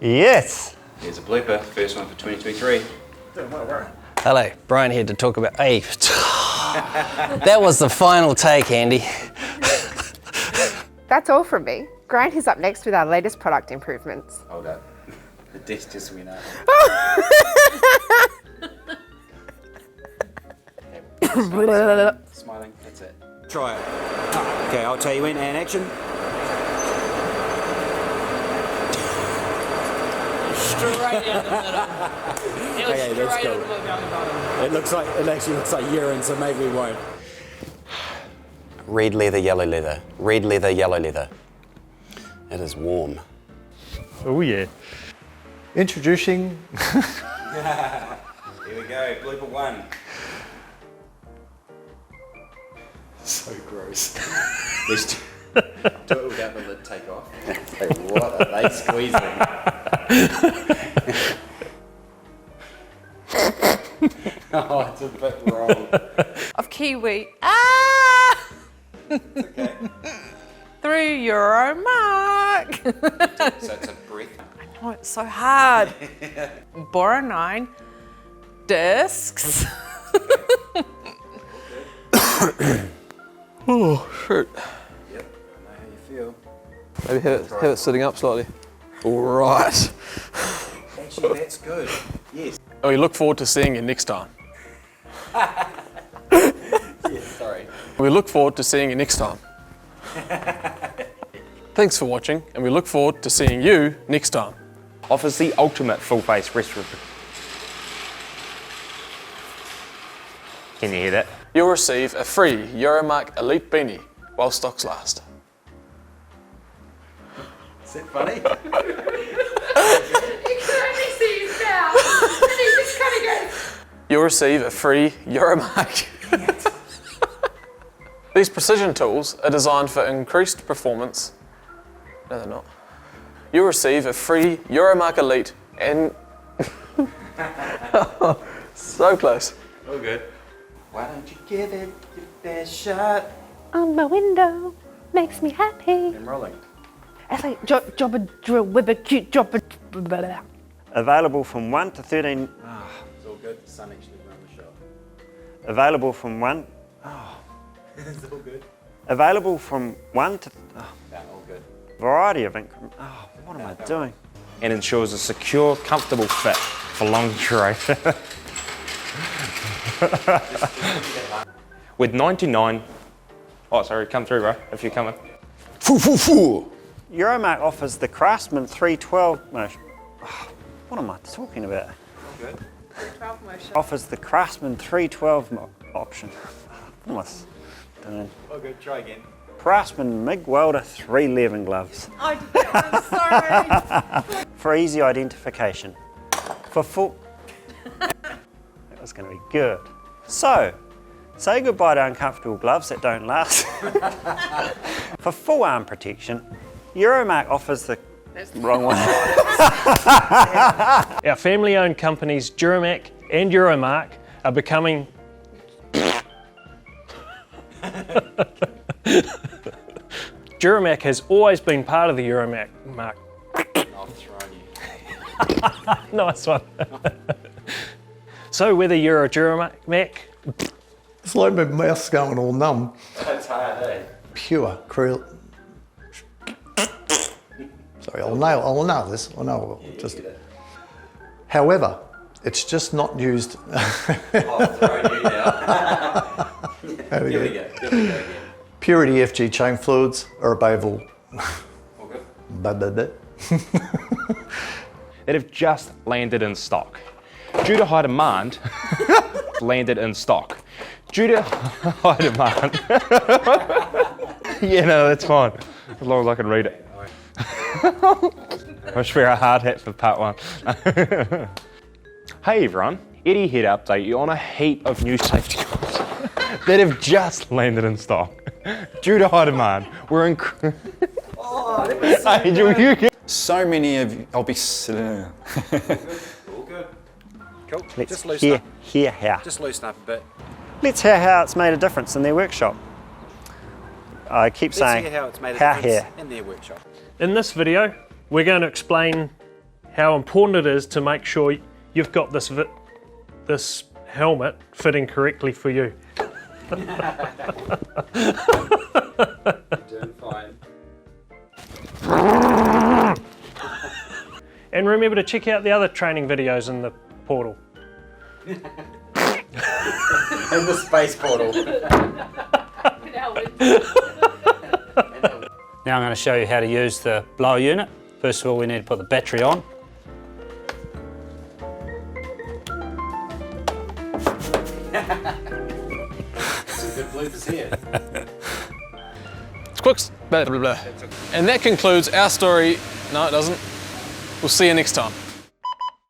Yes. Here's a blooper, first one for 2023. Hello, Brian here to talk about. Hey, that was the final take, Andy. That's all from me. Grant is up next with our latest product improvements. Hold up. The desk just went up. Smiling, that's it. Try it. Okay, I'll tell you when, and action. Straight down the middle. Okay, that's cool. It actually looks like urine, so maybe we won't. Red leather, yellow leather. Red leather, yellow leather. It is warm. Oh yeah. Introducing. Here we go, blooper 1. So gross. Let's do it without the lid take off. Hey, what are they squeezing? Oh, it's a bit wrong. Of kiwi. Ah! Okay. Through Euromarc. So it's a breath. Oh, it's so hard. Boronine discs. Oh, shit. Yep, I know how you feel. Maybe have it sitting up slightly. All right. Actually, that's good. Yes. We look forward to seeing you next time. Yes, sorry. We look forward to seeing you next time. Thanks for watching, and we look forward to seeing you next time. Offers the ultimate full face respirator. Can you hear that? You'll receive a free Euromarc Elite beanie while stocks last. Is that funny? You can only see his mouth, and he just kind of goes. You'll receive a free Euromarc. These precision tools are designed for increased performance. No, they're not. You'll receive a free Euromarc Elite and... So close. All good. Why don't you give it your best shot? On my window, makes me happy. I'm rolling. It's like job a drill with a cute job a... Available from 1 to 13. It's all good. The sun actually run the shop. Available from 1. It's all good. Available from 1 to. Yeah, all good. Variety of increment. Oh, what am I doing? And ensures a secure, comfortable fit for long duration. With 99. Oh, sorry, come through, bro, if you're coming. Euromarc offers the Craftsman 312 motion. Oh, what am I talking about? All good. 312 motion. Offers the Craftsman 312 option. What am I doing? All good. Try again. Craftsman MIG Welder 311 gloves. I did that, I'm sorry. For easy identification. For full. That was going to be good. So, say goodbye to uncomfortable gloves that don't last. For full arm protection, Euromarc offers the wrong one. Our family-owned companies Euromarc and Euromarc are becoming... Euromarc has always been part of the Euromarc. I've thrown you. Nice one. So whether you're a Euromarc, it's like my mouth's going all numb. That's hard, eh? Pure krill. Sorry, I'll nail this. I know. Just. However, it's just not used. I'll throw you now. Here we go again. Purity FG chain fluids are available. All good. That have just landed in stock. Due to high demand, landed in stock. Due to high demand. Yeah, no, that's fine. As long as I can read it. I should wear a hard hat for part 1. Hey everyone, Eddie here to update you on a heap of new safety goods that have just landed in stock. Due to high demand, we're So many of you. I'll be. All good. Cool. Let's Just loosen up. hear how. Just loosen up a bit. Let's hear how it's made a difference in their workshop. I keep saying Let's hear how it's made a how difference here. in their workshop. In this video, we're going to explain how important it is to make sure you've got this helmet fitting correctly for you. Doing fine. And remember to check out the other training videos in the portal. In the space portal. Now I'm going to show you how to use the blower unit. First of all, we need to put the battery on. Some good bloopers here. It's quick. Blah, blah, blah. And that concludes our story. No, it doesn't. We'll see you next time.